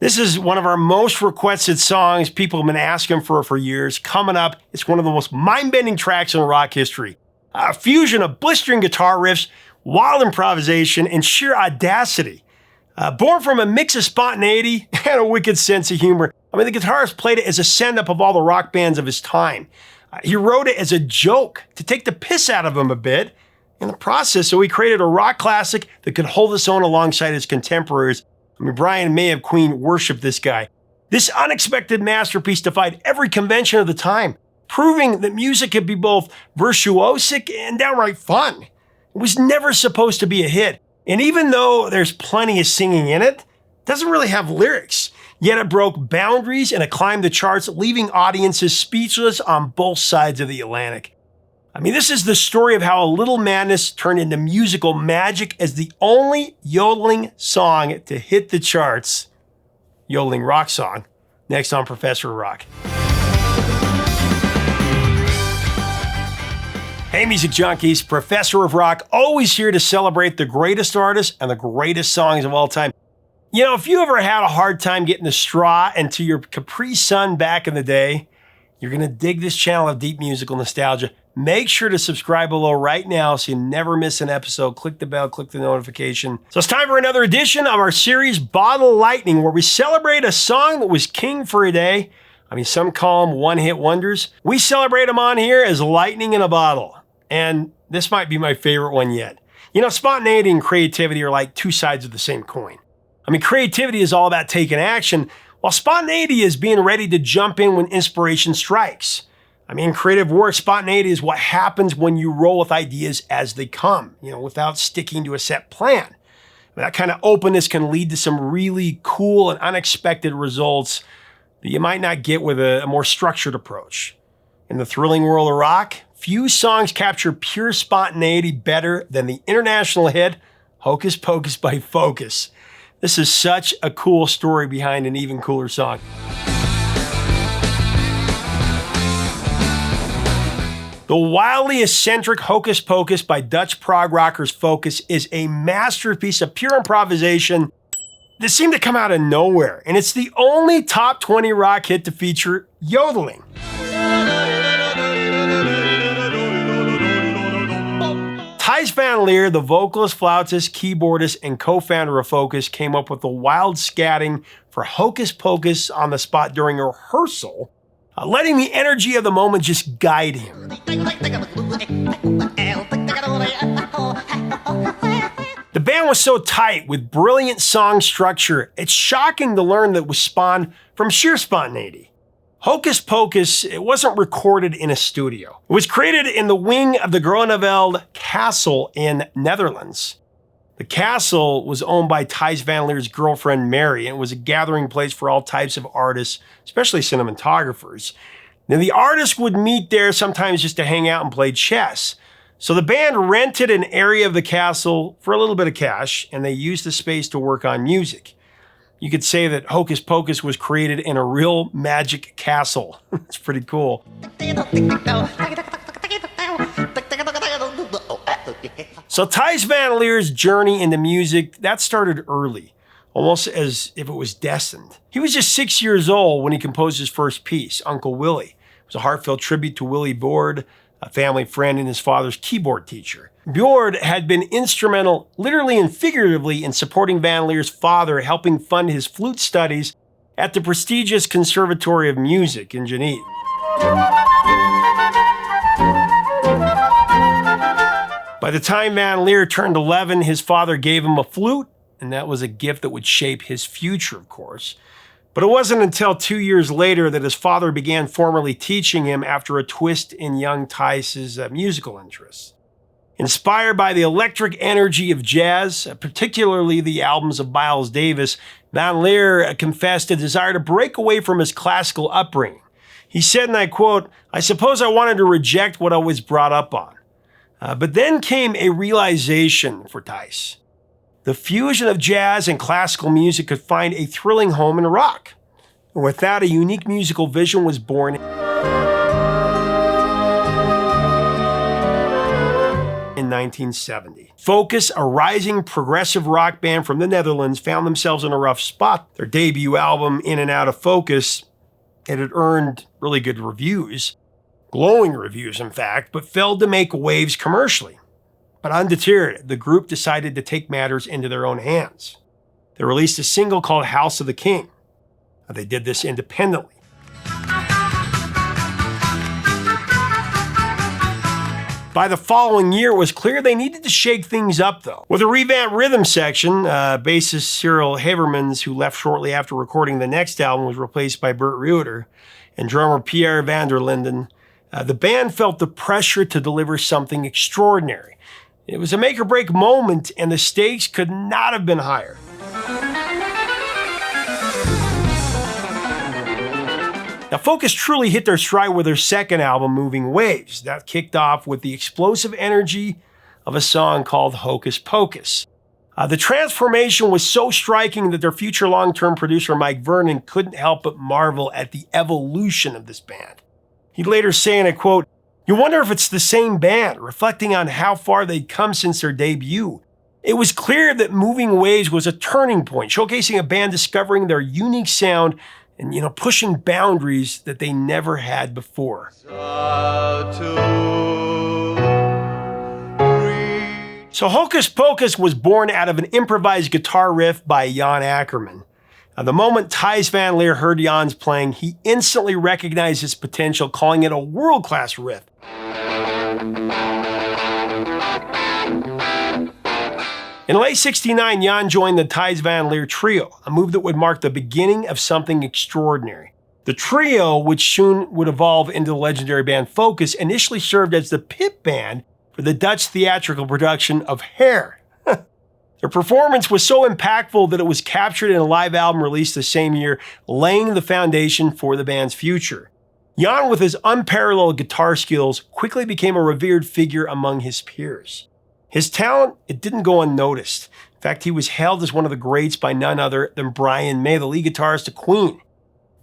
This is one of our most requested songs. People have been asking for years. Coming up, it's one of the most mind-bending tracks in rock history. A fusion of blistering guitar riffs, wild improvisation, and sheer audacity. Born from a mix of spontaneity and a wicked sense of humor. I mean, the guitarist played it as a send-up of all the rock bands of his time. He wrote it as a joke to take the piss out of him a bit. In the process, so he created a rock classic that could hold its own alongside his contemporaries. I mean, Brian May of Queen worshipped this guy. This unexpected masterpiece defied every convention of the time, proving that music could be both virtuosic and downright fun. It was never supposed to be a hit, and even though there's plenty of singing in it, it doesn't really have lyrics. Yet it broke boundaries and it climbed the charts, leaving audiences speechless on both sides of the Atlantic. I mean, this is the story of how a little madness turned into musical magic as the only yodeling song to hit the charts. Yodeling rock song. Next on Professor of Rock. Hey, music junkies. Professor of Rock, always here to celebrate the greatest artists and the greatest songs of all time. You know, if you ever had a hard time getting the straw into your Capri Sun back in the day, you're going to dig this channel of deep musical nostalgia. Make sure to subscribe below right now so you never miss an episode. Click the bell, click the notification. So it's time for another edition of our series, Bottle Lightning, where we celebrate a song that was king for a day. I mean, some call them one-hit wonders. We celebrate them on here as lightning in a bottle. And this might be my favorite one yet. You know, spontaneity and creativity are like two sides of the same coin. I mean, creativity is all about taking action, while spontaneity is being ready to jump in when inspiration strikes. I mean, creative work, spontaneity is what happens when you roll with ideas as they come, you know, without sticking to a set plan. I mean, that kind of openness can lead to some really cool and unexpected results that you might not get with a more structured approach. In the thrilling world of rock, few songs capture pure spontaneity better than the international hit, Hocus Pocus by Focus. This is such a cool story behind an even cooler song. The wildly eccentric Hocus Pocus by Dutch prog rockers Focus is a masterpiece of pure improvisation that seemed to come out of nowhere, and it's the only top 20 rock hit to feature yodeling. Thijs van Leer, the vocalist, flautist, keyboardist, and co-founder of Focus, came up with the wild scatting for Hocus Pocus on the spot during a rehearsal, letting the energy of the moment just guide him. The band was so tight with brilliant song structure, it's shocking to learn that it was spawned from sheer spontaneity. Hocus Pocus, it wasn't recorded in a studio. It was created in the wing of the Groeneveld Castle in Netherlands. The castle was owned by Thijs van Leer's girlfriend Mary, and it was a gathering place for all types of artists, especially cinematographers. Now, the artists would meet there sometimes just to hang out and play chess. So the band rented an area of the castle for a little bit of cash, and they used the space to work on music. You could say that Hocus Pocus was created in a real magic castle. It's pretty cool. So Thijs van Leer's journey into music, that started early, almost as if it was destined. He was just 6 years old when he composed his first piece, Uncle Willie. It was a heartfelt tribute to Willie Bjord, a family friend and his father's keyboard teacher. Bjord had been instrumental, literally and figuratively, in supporting Van Leer's father, helping fund his flute studies at the prestigious Conservatory of Music in Geneva. By the time Van Leer turned 11, his father gave him a flute, and that was a gift that would shape his future, of course. But it wasn't until 2 years later that his father began formally teaching him after a twist in young Thijs's musical interests. Inspired by the electric energy of jazz, particularly the albums of Miles Davis, Van Leer confessed a desire to break away from his classical upbringing. He said, and I quote, "I suppose I wanted to reject what I was brought up on." But then came a realization for Thijs. The fusion of jazz and classical music could find a thrilling home in rock. And with that, a unique musical vision was born. in 1970. Focus, a rising progressive rock band from the Netherlands, found themselves in a rough spot. Their debut album, In and Out of Focus, it had earned really good reviews, glowing reviews in fact, but failed to make waves commercially. But undeterred, the group decided to take matters into their own hands. They released a single called House of the King. They did this independently. By the following year, it was clear they needed to shake things up, though. With a revamped rhythm section, bassist Cyril Havermans, who left shortly after recording the next album, was replaced by Bert Reuter, and drummer Pierre van der Linden, the band felt the pressure to deliver something extraordinary. It was a make-or-break moment, and the stakes could not have been higher. Now, Focus truly hit their stride with their second album, Moving Waves. That kicked off with the explosive energy of a song called Hocus Pocus. The transformation was so striking that their future long-term producer, Mike Vernon, couldn't help but marvel at the evolution of this band. He'd later say in a quote, "You wonder if it's the same band," reflecting on how far they'd come since their debut. It was clear that Moving Waves was a turning point, showcasing a band discovering their unique sound and, pushing boundaries that they never had before. So Hocus Pocus was born out of an improvised guitar riff by Jan Akkerman. The moment Thijs van Leer heard Jan's playing, he instantly recognized his potential, calling it a world-class riff. In late '69, Jan joined the Thijs van Leer Trio, a move that would mark the beginning of something extraordinary. The trio, which soon would evolve into the legendary band Focus, initially served as the pit band for the Dutch theatrical production of Hair. Their performance was so impactful that it was captured in a live album released the same year, laying the foundation for the band's future. Jan, with his unparalleled guitar skills, quickly became a revered figure among his peers. His talent, it didn't go unnoticed. In fact, he was hailed as one of the greats by none other than Brian May, the lead guitarist of Queen.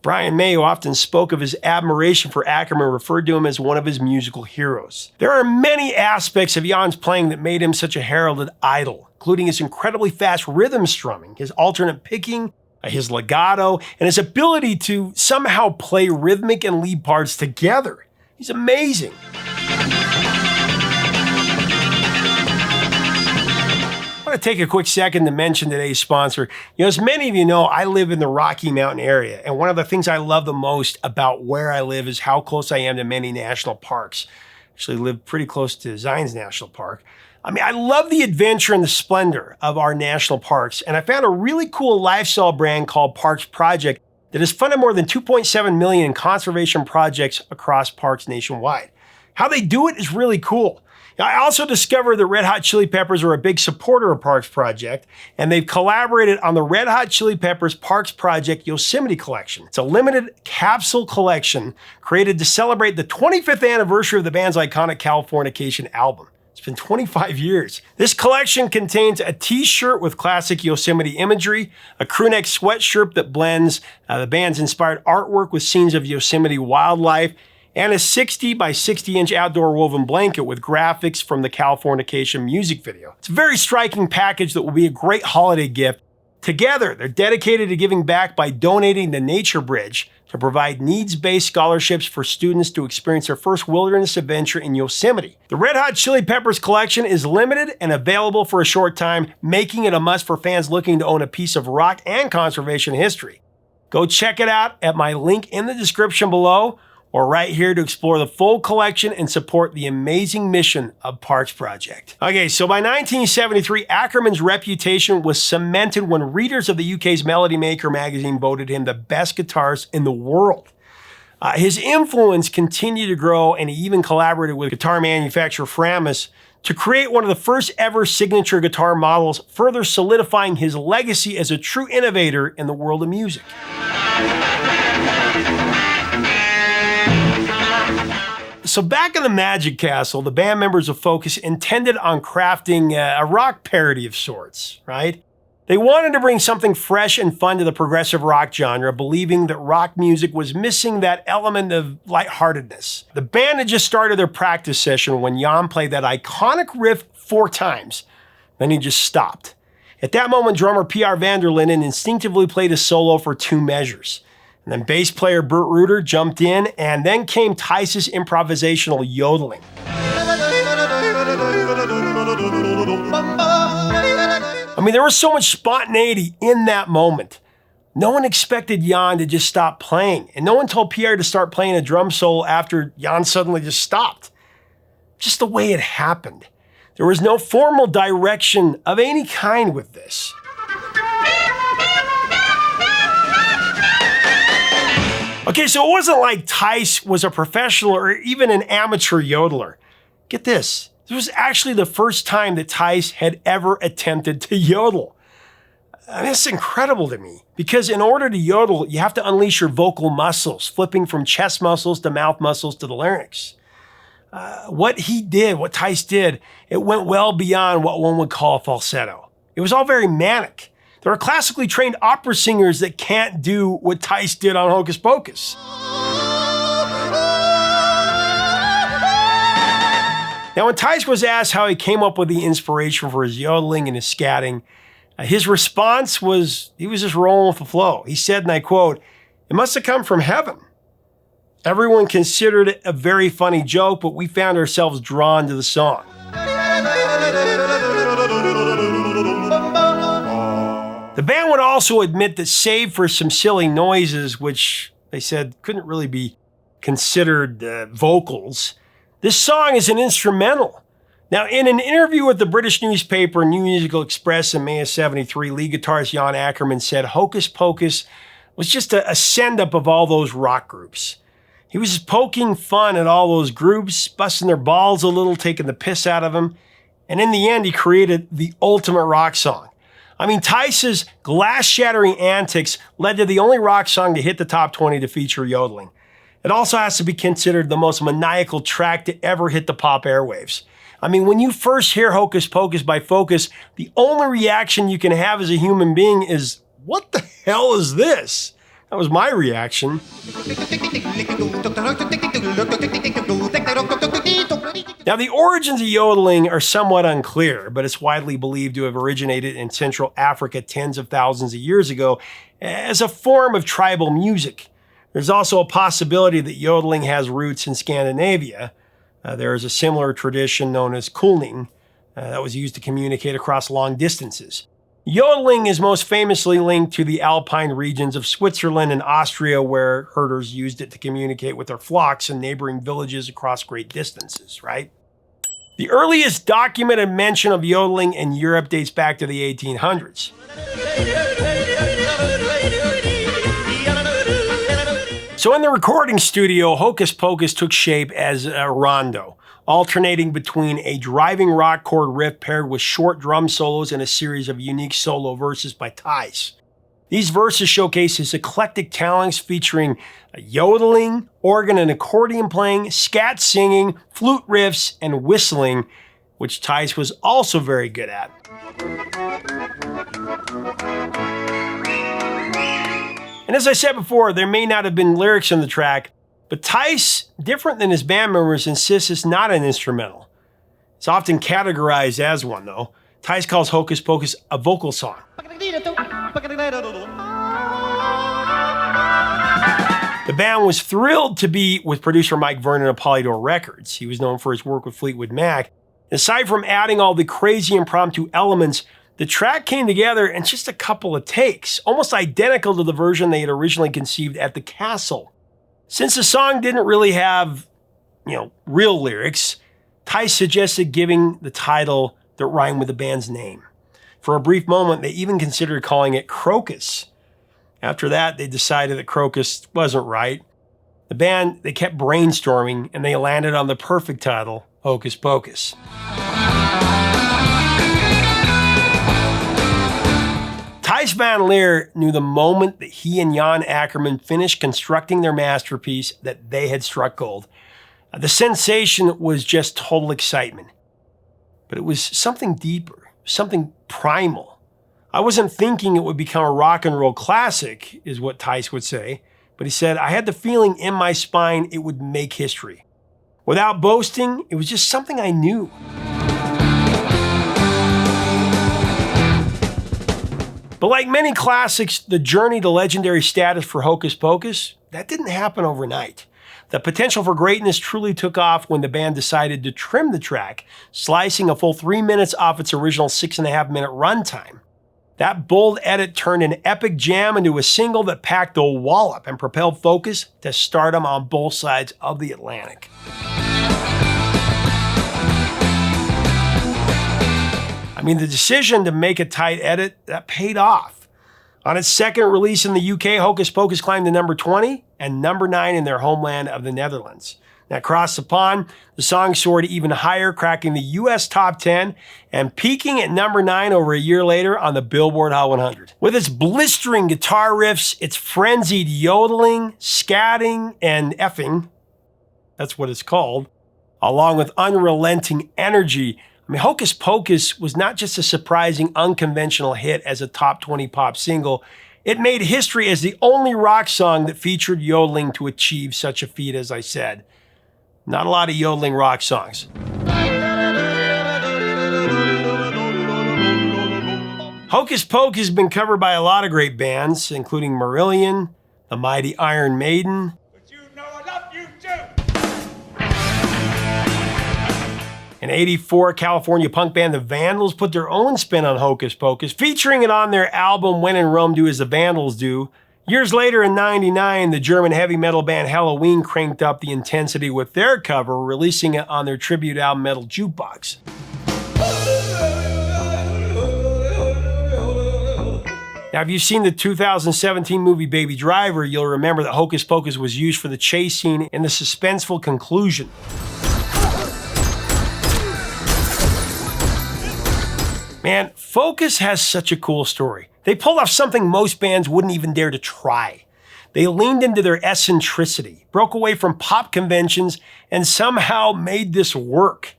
Brian May, who often spoke of his admiration for Akkerman, referred to him as one of his musical heroes. There are many aspects of Jan's playing that made him such a heralded idol, including his incredibly fast rhythm strumming, his alternate picking, his legato, and his ability to somehow play rhythmic and lead parts together. He's amazing. I want to take a quick second to mention today's sponsor. As many of you know, I live in the Rocky Mountain area, and one of the things I love the most about where I live is how close I am to many national parks. I actually live pretty close to Zions National Park. I love the adventure and the splendor of our national parks, and I found a really cool lifestyle brand called Parks Project that has funded more than $2.7 million in conservation projects across parks nationwide. How they do it is really cool. I also discovered that Red Hot Chili Peppers are a big supporter of Parks Project, and they've collaborated on the Red Hot Chili Peppers Parks Project Yosemite Collection. It's a limited capsule collection created to celebrate the 25th anniversary of the band's iconic Californication album. It's been 25 years. This collection contains a t-shirt with classic Yosemite imagery, a crewneck sweatshirt that blends the band's inspired artwork with scenes of Yosemite wildlife, and a 60 by 60 inch outdoor woven blanket with graphics from the Californication music video. It's a very striking package that will be a great holiday gift. Together, they're dedicated to giving back by donating the Nature Bridge to provide needs-based scholarships for students to experience their first wilderness adventure in Yosemite. The Red Hot Chili Peppers collection is limited and available for a short time, making it a must for fans looking to own a piece of rock and conservation history. Go check it out at my link in the description below, or right here to explore the full collection and support the amazing mission of Parks Project. Okay, so by 1973, Akkerman's reputation was cemented when readers of the UK's Melody Maker magazine voted him the best guitarist in the world. His influence continued to grow, and he even collaborated with guitar manufacturer Framus to create one of the first ever signature guitar models, further solidifying his legacy as a true innovator in the world of music. So back in the Magic Castle, the band members of Focus intended on crafting a rock parody of sorts, right? They wanted to bring something fresh and fun to the progressive rock genre, believing that rock music was missing that element of lightheartedness. The band had just started their practice session when Jan played that iconic riff 4 times. Then he just stopped. At that moment, drummer P.R. van der Linden instinctively played a solo for 2 measures. And then bass player Bert Ruder jumped in, and then came Thijs's improvisational yodeling. I mean, there was so much spontaneity in that moment. No one expected Jan to just stop playing, and no one told Pierre to start playing a drum solo after Jan suddenly just stopped. Just the way it happened. There was no formal direction of any kind with this. Okay, so it wasn't like Thijs was a professional or even an amateur yodeler. Get this. This was actually the first time that Thijs had ever attempted to yodel. I mean, it's incredible to me, because in order to yodel, you have to unleash your vocal muscles, flipping from chest muscles to mouth muscles to the larynx. What Thijs did, it went well beyond what one would call a falsetto. It was all very manic. There are classically trained opera singers that can't do what Thijs did on Hocus Pocus. Now, when Thijs was asked how he came up with the inspiration for his yodeling and his scatting, his response was he was just rolling with the flow. He said, and I quote, "It must have come from heaven. Everyone considered it a very funny joke, but we found ourselves drawn to the song." The band would also admit that save for some silly noises, which they said couldn't really be considered vocals, this song is an instrumental. Now, in an interview with the British newspaper New Musical Express in May of '73, lead guitarist Jan Akkerman said Hocus Pocus was just a send-up of all those rock groups. He was just poking fun at all those groups, busting their balls a little, taking the piss out of them, and in the end, he created the ultimate rock song. I mean, Thijs's glass-shattering antics led to the only rock song to hit the top 20 to feature yodeling. It also has to be considered the most maniacal track to ever hit the pop airwaves. I mean, when you first hear Hocus Pocus by Focus, the only reaction you can have as a human being is, "What the hell is this?" That was my reaction. Now, the origins of yodeling are somewhat unclear, but it's widely believed to have originated in Central Africa tens of thousands of years ago as a form of tribal music. There's also a possibility that yodeling has roots in Scandinavia. There is a similar tradition known as kulning that was used to communicate across long distances. Yodeling is most famously linked to the alpine regions of Switzerland and Austria, where herders used it to communicate with their flocks in neighboring villages across great distances, right? The earliest documented mention of yodeling in Europe dates back to the 1800s. So in the recording studio, Hocus Pocus took shape as a rondo, alternating between a driving rock chord riff paired with short drum solos and a series of unique solo verses by Thijs. These verses showcase his eclectic talents, featuring yodeling, organ and accordion playing, scat singing, flute riffs, and whistling, which Thijs was also very good at. And as I said before, there may not have been lyrics on the track, but Thijs, different than his band members, insists it's not an instrumental. It's often categorized as one, though. Thijs calls Hocus Pocus a vocal song. The band was thrilled to be with producer Mike Vernon of Polydor Records. He was known for his work with Fleetwood Mac. Aside from adding all the crazy impromptu elements, the track came together in just a couple of takes, almost identical to the version they had originally conceived at the Castle. Since the song didn't really have, real lyrics, Thijs suggested giving the title that rhymed with the band's name. For a brief moment, they even considered calling it Crocus. After that, they decided that Crocus wasn't right. The band, they kept brainstorming, and they landed on the perfect title, Hocus Pocus. Thijs van Leer knew the moment that he and Jan Akkerman finished constructing their masterpiece that they had struck gold. The sensation was just total excitement. But it was something deeper, something primal, I wasn't thinking it would become a rock and roll classic, is what Tice would say, but he said, I had the feeling in my spine it would make history. Without boasting, it was just something I knew. But like many classics, the journey to legendary status for Hocus Pocus, that didn't happen overnight. The potential for greatness truly took off when the band decided to trim the track, slicing a full 3 minutes off its original 6.5-minute runtime. That bold edit turned an epic jam into a single that packed a wallop and propelled Focus to stardom on both sides of the Atlantic. I mean, the decision to make a tight edit, that paid off. On its second release in the UK, Hocus Pocus climbed to number 20 and number 9 in their homeland of the Netherlands. Now, across the pond, the song soared even higher, cracking the US top 10 and peaking at number 9 over a year later on the Billboard Hot 100. With its blistering guitar riffs, its frenzied yodeling, scatting, and effing, that's what it's called, along with unrelenting energy, I mean, Hocus Pocus was not just a surprising, unconventional hit as a top 20 pop single. It made history as the only rock song that featured yodeling to achieve such a feat, as I said. Not a lot of yodeling rock songs. Hocus Pocus has been covered by a lot of great bands, including Marillion, the mighty Iron Maiden, in '84, California punk band The Vandals put their own spin on Hocus Pocus, featuring it on their album When in Rome Do As the Vandals Do. Years later in '99, the German heavy metal band Halloween cranked up the intensity with their cover, releasing it on their tribute album Metal Jukebox. Now, if you've seen the 2017 movie Baby Driver, you'll remember that Hocus Pocus was used for the chase scene in the suspenseful conclusion. Man, Focus has such a cool story. They pulled off something most bands wouldn't even dare to try. They leaned into their eccentricity, broke away from pop conventions, and somehow made this work.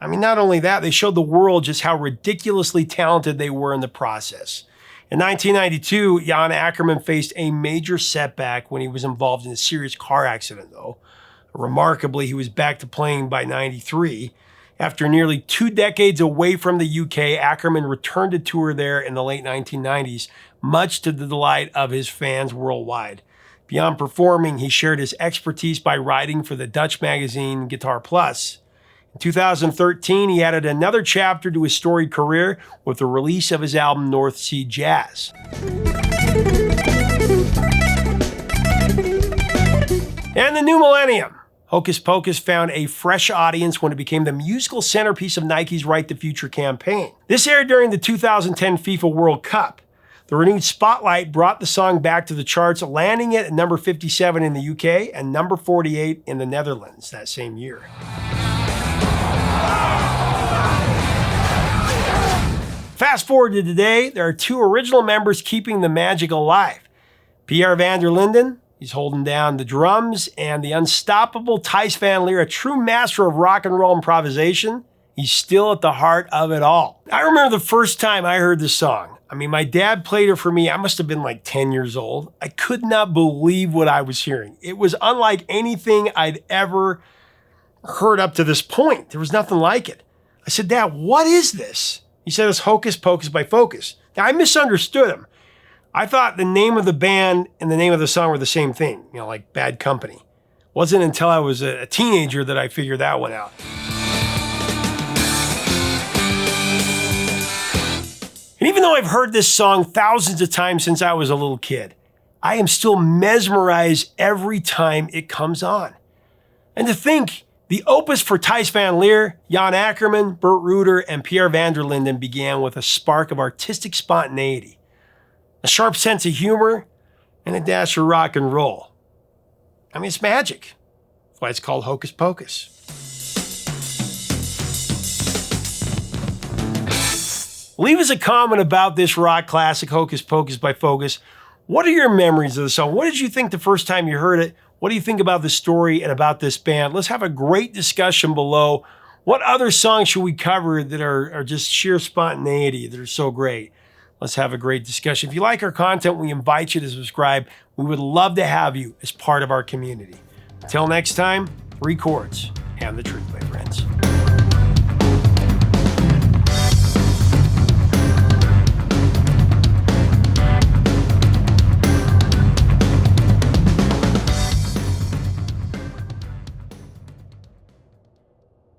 I mean, not only that, they showed the world just how ridiculously talented they were in the process. In 1992, Jan Akkerman faced a major setback when he was involved in a serious car accident, though. Remarkably, he was back to playing by '93. After nearly 2 decades away from the UK, Akkerman returned to tour there in the late 1990s, much to the delight of his fans worldwide. Beyond performing, he shared his expertise by writing for the Dutch magazine Guitar Plus. In 2013, he added another chapter to his storied career with the release of his album North Sea Jazz. And the new millennium. Hocus Pocus found a fresh audience when it became the musical centerpiece of Nike's Right to Future campaign. This aired during the 2010 FIFA World Cup. The renewed spotlight brought the song back to the charts, landing it at number 57 in the UK and number 48 in the Netherlands that same year. Fast forward to today, there are 2 original members keeping the magic alive. Pierre van der Linden, he's holding down the drums, and the unstoppable Tice van Leer, a true master of rock and roll improvisation. He's still at the heart of it all. I remember the first time I heard this song. I mean, my dad played it for me. I must have been like 10 years old. I could not believe what I was hearing. It was unlike anything I'd ever heard up to this point. There was nothing like it. I said, Dad, what is this? He said, it's Hocus Pocus by Focus. Now, I misunderstood him. I thought the name of the band and the name of the song were the same thing, like Bad Company. It wasn't until I was a teenager that I figured that one out. And even though I've heard this song thousands of times since I was a little kid, I am still mesmerized every time it comes on. And to think, the opus for Tice van Leer, Jan Akkerman, Bert Ruder, and Pierre van der Linden began with a spark of artistic spontaneity, a sharp sense of humor, and a dash of rock and roll. I mean, it's magic. That's why it's called Hocus Pocus. Leave us a comment about this rock classic, Hocus Pocus by Focus. What are your memories of the song? What did you think the first time you heard it? What do you think about the story and about this band? Let's have a great discussion below. What other songs should we cover that are just sheer spontaneity, that are so great? Let's have a great discussion. If you like our content, we invite you to subscribe. We would love to have you as part of our community. Until next time, 3 chords and the truth, my friends.